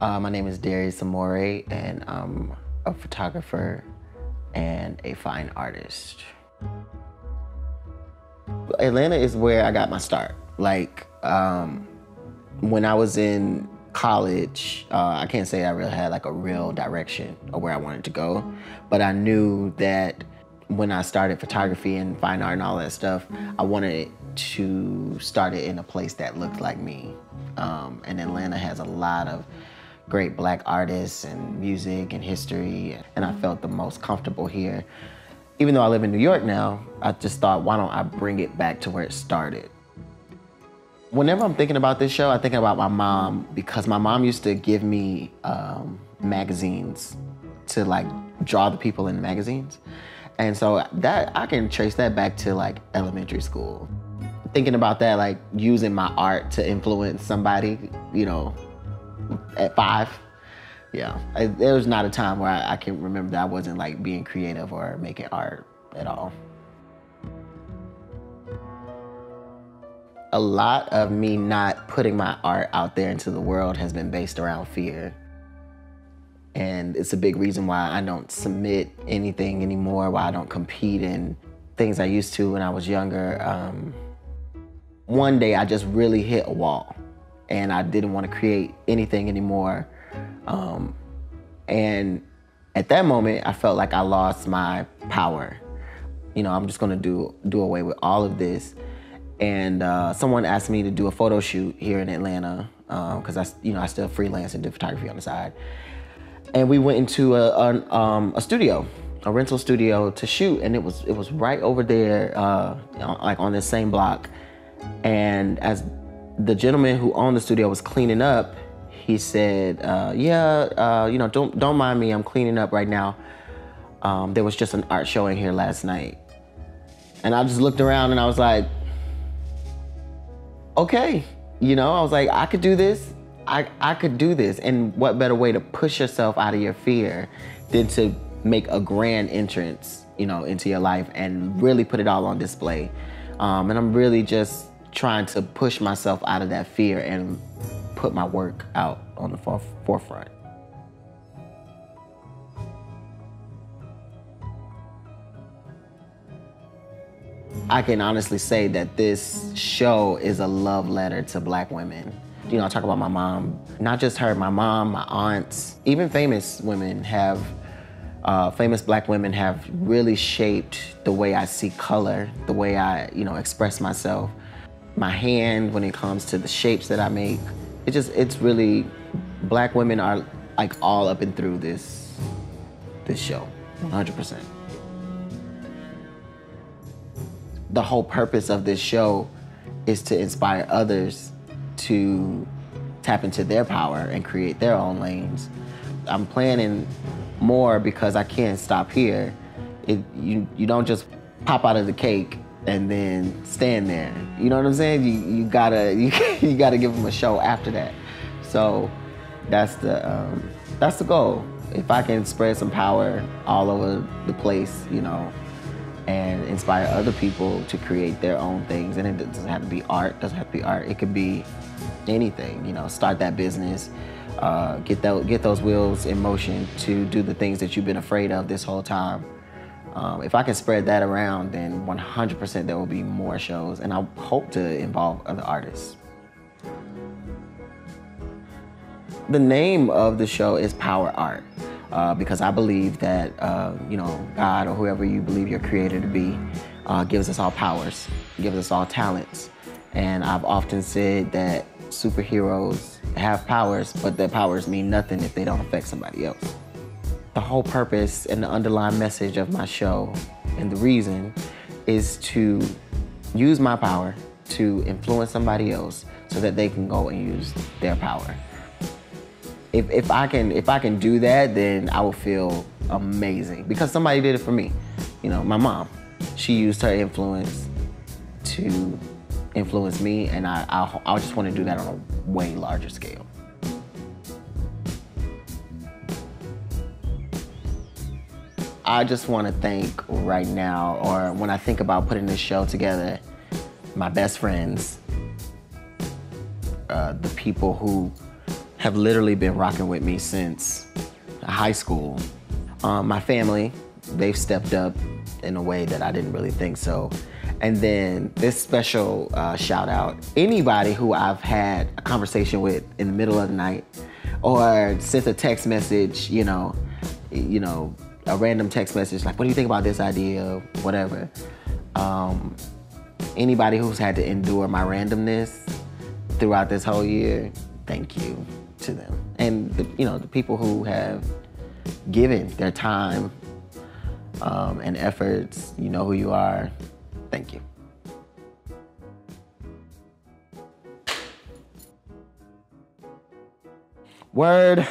My name is Darius Amore, and I'm a photographer and a fine artist. Atlanta is where I got my start. When I was in college, I can't say I really had like a real direction of where I wanted to go, but I knew that when I started photography and fine art and all that stuff, I wanted to start it in a place that looked like me. And Atlanta has a lot of great Black artists and music and history, and I felt the most comfortable here. Even though I live in New York now, I just thought, why don't I bring it back to where it started? Whenever I'm thinking about this show, I'm thinking about my mom, because my mom used to give me magazines to like draw the people in the magazines. And so that I can trace that back to like elementary school. Thinking about that, like using my art to influence somebody, you know, at 5. Yeah, there was not a time where I can remember that I wasn't like being creative or making art at all. A lot of me not putting my art out there into the world has been based around fear. And it's a big reason why I don't submit anything anymore, why I don't compete in things I used to when I was younger. One day I just really hit a wall and I didn't want to create anything anymore. And at that moment, I felt like I lost my power. You know, I'm just gonna do away with all of this. And someone asked me to do a photo shoot here in Atlanta, because I still freelance and do photography on the side. And we went into a studio, a rental studio to shoot, and it was right over there, like on this same block. And as the gentleman who owned the studio was cleaning up, he said, don't mind me, I'm cleaning up right now. There was just an art showing here last night. And I just looked around and I was like, okay, I was like, I could do this. I could do this. And what better way to push yourself out of your fear than to make a grand entrance, into your life and really put it all on display. And I'm really just trying to push myself out of that fear and put my work out on the forefront. I can honestly say that this show is a love letter to Black women. I talk about my mom, not just her, my mom, my aunts, even famous women have, famous Black women have really shaped the way I see color, the way I, express myself. My hand, when it comes to the shapes that I make, it's really, Black women are like all up and through this show, 100%. The whole purpose of this show is to inspire others to tap into their power and create their own lanes. I'm planning more because I can't stop here. You don't just pop out of the cake and then stand there. You know what I'm saying? You gotta give them a show after that. So that's the goal. If I can spread some power all over the place, and inspire other people to create their own things. And it doesn't have to be art, it could be anything, start that business, get those wheels in motion to do the things that you've been afraid of this whole time. If I can spread that around, then 100% there will be more shows, and I hope to involve other artists. The name of the show is Power Art. Because I believe that, God or whoever you believe your creator to be gives us all powers, gives us all talents. And I've often said that superheroes have powers, but their powers mean nothing if they don't affect somebody else. The whole purpose and the underlying message of my show and the reason is to use my power to influence somebody else so that they can go and use their power. If I can do that, then I will feel amazing, because somebody did it for me. My mom, she used her influence to influence me, and I just want to do that on a way larger scale. I just want to thank right now, or when I think about putting this show together, my best friends, the people who have literally been rocking with me since high school. My family, they've stepped up in a way that I didn't really think so. And then this special shout out, anybody who I've had a conversation with in the middle of the night or sent a text message, you know, a random text message like, what do you think about this idea, whatever. Anybody who's had to endure my randomness throughout this whole year, thank you to them. And the people who have given their time and efforts, you know who you are, thank you. Word.